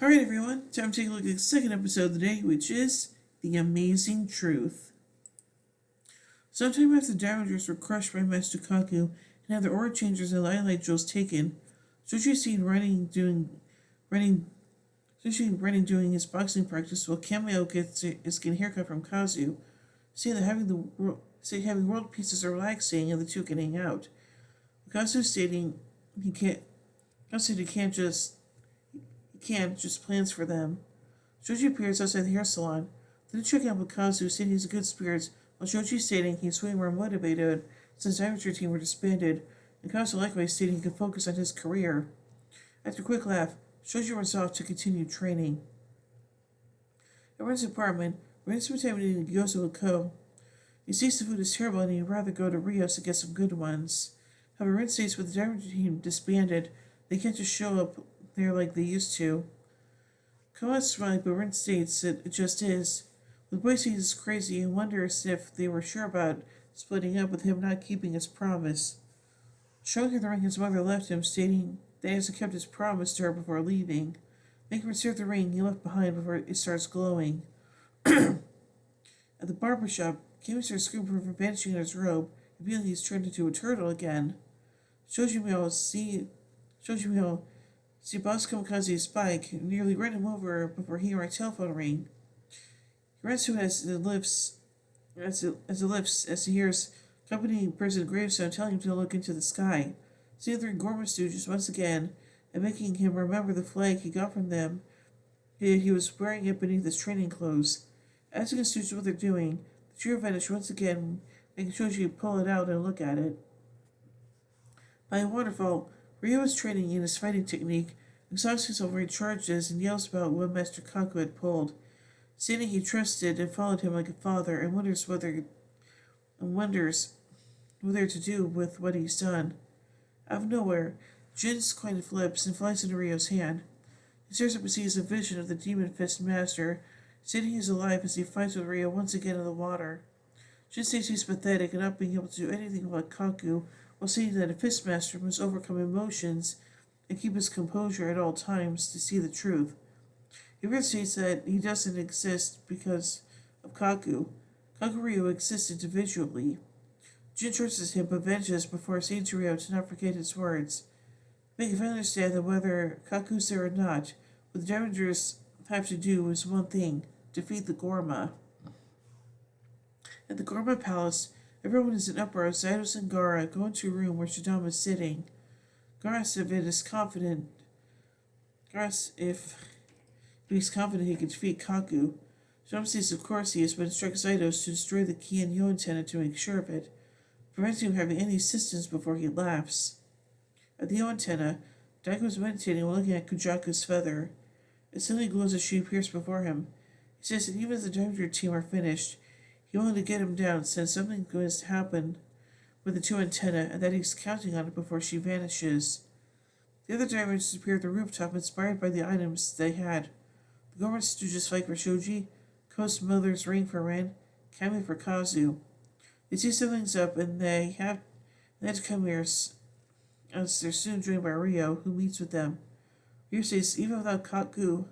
Alright, everyone, time to take a look at the second episode of the day, which is The Amazing Truth. Sometime after the Davengers were crushed by Master Kaku and had their aura changers and light jewels taken, Shoji is seen running doing his boxing practice while Kameo gets his skin haircut from Kazu, saying that having world pieces are relaxing and the two can hang out. Kazu stating he can't Kazu he can't just plans for them. Shoji appears outside the hair salon, then checking out with Kazu, saying he's in good spirits, while Shoji stating he's way more motivated since the amateur team were disbanded, and Kazu likewise stating he can focus on his career. After a quick laugh, Shoji runs off to continue training. At Ren's apartment, Ren spends time eating gyoza with Ko. He sees the food is terrible and he'd rather go to Rio's to get some good ones. However, Ren states with the amateur team disbanded, they can't just show up there like they used to. Kawa's right, but Ren states that it just is. With boy sees is crazy and wonders if they were sure about splitting up with him not keeping his promise. Showing her the ring his mother left him, stating that he hasn't kept his promise to her before leaving. Making her serve the ring he left behind before it starts glowing. At the barber shop, Kimi starts screaming for vanishing in his robe, revealing he's turned into a turtle again. Shojimyo see Boss Kamikaze's bike and nearly ran him over before he heard a telephone ring. He runs to it as it lifts as he hears company President Gravestone telling him to look into the sky. Seeing the Gorman Stooges once again and making him remember the flag he got from them, he was wearing it beneath his training clothes. Asking the Stooges what they're doing, the trio vanish once again, making Shoji pull it out and look at it. By a waterfall, Rio is training in his fighting technique, exhausts himself where he charges and yells about what Master Kaku had pulled, stating he trusted and followed him like a father and wonders what to do with what he's done. Out of nowhere, Jin's coin flips and flies into Rio's hand. He stares up and sees a vision of the Demon Fist Master, stating he's alive as he fights with Rio once again in the water. Jin says he's pathetic and not being able to do anything about Kaku, while saying that a Fistmaster must overcome emotions and keep his composure at all times to see the truth. He first states that he doesn't exist because of Kaku. Kaku-Ryo exists individually. Jin trusts him but vanishes before saying to Ryo to not forget his words. Making him understand that whether Kaku's there or not, what the Davengers have to do is one thing: defeat the Gorma. At the Gorma Palace, everyone is in uproar as Zydos and Gara go into a room where Shadama is sitting. Gara asks if he's confident he can defeat Kaku. Shadama says of course he is, but instructs Zydos to destroy the key and Yo antenna to make sure of it, preventing him having any assistance before he laughs. At the Yo antenna, Daigo is meditating while looking at Kujaku's feather. It suddenly glows as she appears before him. He says that even if the Danger team are finished, he wanted to get him down since something good has happened with the two antennae and that he's counting on it before she vanishes. The other Diamonds appear at the rooftop inspired by the items they had. The Gorman Stooges fight for Shoji, Ko's mother's ring for Ren, Kami for Kazu. They see something's up and they have to come here as they're soon joined by Rio, who meets with them. Rio says even without Kaku,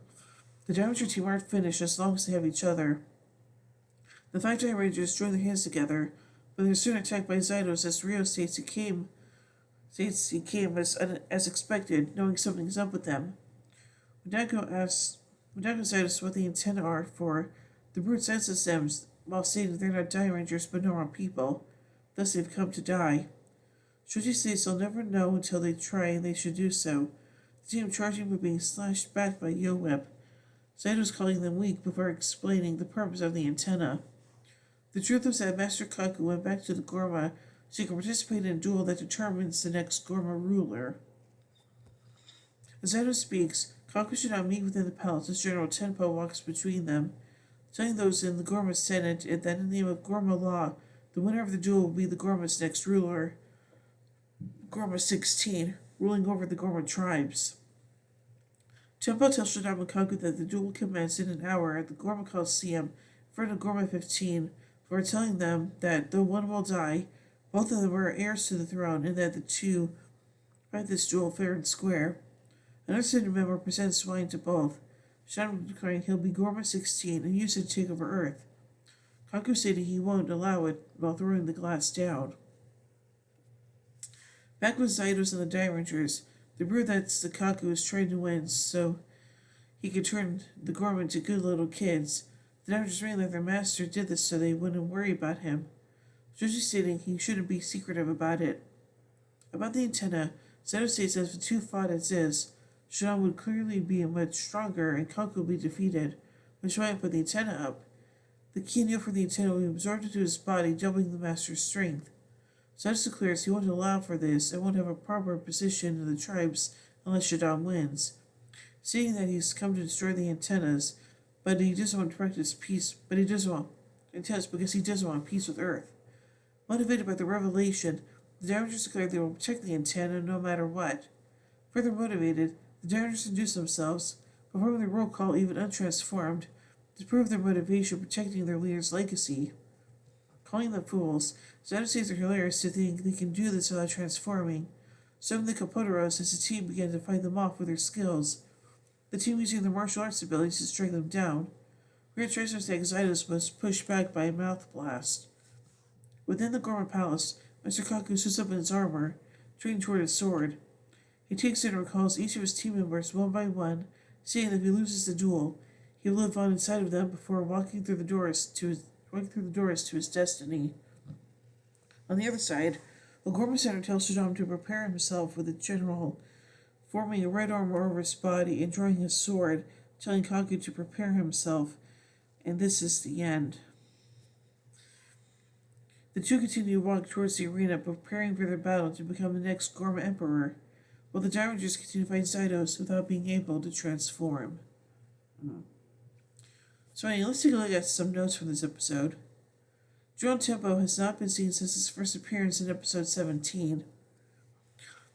the Damager team aren't finished as long as they have each other. The five Giant Rangers join their hands together, but they're soon attacked by Zydos as Rio states he came as expected, knowing something's up with them. When Daigo asks Zydos what the antennae are for, the brute senses them while stating they're not Giant Rangers but normal people, thus they've come to die. Shoji states they'll never know until they try and they should do so, the team charging but being slashed back by Yo Whip. Zydos calling them weak before explaining the purpose of the antenna. The truth is that Master Kaku went back to the Gorma so he can participate in a duel that determines the next Gorma ruler. As Zydos speaks, Kaku should not meet within the palace as General Tenpo walks between them, telling those in the Gorma Senate that in the name of Gorma law, the winner of the duel will be the Gorma's next ruler, Gorma 16, ruling over the Gorma tribes. Tenpo tells Shadama Kaku that the duel will commence in an hour at the Gorma Coliseum in front of Gorma 15, before telling them that though one will die, both of them are heirs to the throne and that the two fight this duel fair and square. Another Senate member presents wine to both. Shadowman declaring he'll be Gorma 16 and use it to take over Earth. Kaku stating he won't allow it while throwing the glass down. Back with Zydos and the Die Rangers, the brew that the Kaku is trying to win so he could turn the Gorma into good little kids. The Die Rangers realized their master did this so they wouldn't worry about him. Joshi stating he shouldn't be secretive about it. About the antenna, Zydos states that if the two fought as is, Shadam would clearly be much stronger and Kaku would be defeated, which might put the antenna up. The Kinyo for the antenna will be absorbed into his body, doubling the master's strength. Zydos declares he won't allow for this and won't have a proper position in the tribes unless Shadam wins, saying that he's come to destroy the antennas, but he doesn't want to practice peace, but he doesn't want antennas because he doesn't want peace with Earth. Motivated by the revelation, the Rangers declare they will protect the antenna no matter what. Further motivated, the Rangers induce themselves, performing their roll call even untransformed, to prove their motivation protecting their leader's legacy. Calling them fools, Zydos says they're hilarious to think they can do this without transforming. Some of the Capoteros as the team began to fight them off with their skills, the team using their martial arts abilities to strike them down. Weird Tracer's Zydos was pushed back by a mouth blast. Within the Gorma Palace, Mr. Kaku suits up in his armor, training toward his sword. He takes it and recalls each of his team members one by one, saying that if he loses the duel, he will live on inside of them before walking through the doors to his destiny. On the other side, the Gorma Center tells Shadam to prepare himself with a general, forming a red armor over his body and drawing his sword, telling Kaku to prepare himself, and this is the end. The two continue to walk towards the arena, preparing for their battle to become the next Gorma Emperor, while the Die Rangers continue to fight Zydos without being able to transform. So anyway, let's take a look at some notes from this episode. Drone Tempo has not been seen since his first appearance in episode 17.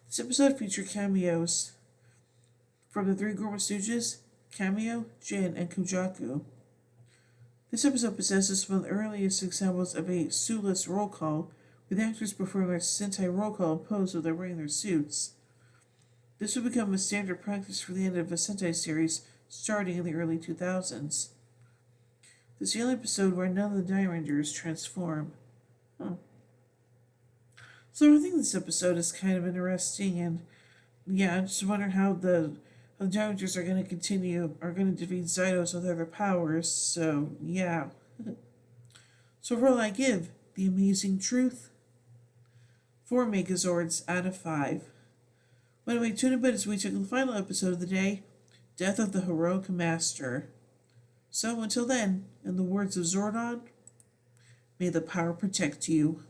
This episode featured cameos from the three Gorma Stooges, Cameo, Jin, and Kujaku. This episode possesses one of the earliest examples of a suitless roll call, with actors performing their Sentai roll call in pose while they're wearing their suits. This would become a standard practice for the end of a Sentai series starting in the early 2000s. This is the only episode where none of the Die Rangers transform. So I think this episode is kind of interesting, and yeah, I just wonder how the Die Rangers are going to defeat Zydos with other powers, so yeah. So overall I give The Amazing Truth 4 Megazords out of 5. Anyway, tune in as we check the final episode of the day, Death of the Heroic Master. So until then, in the words of Zordon, may the power protect you.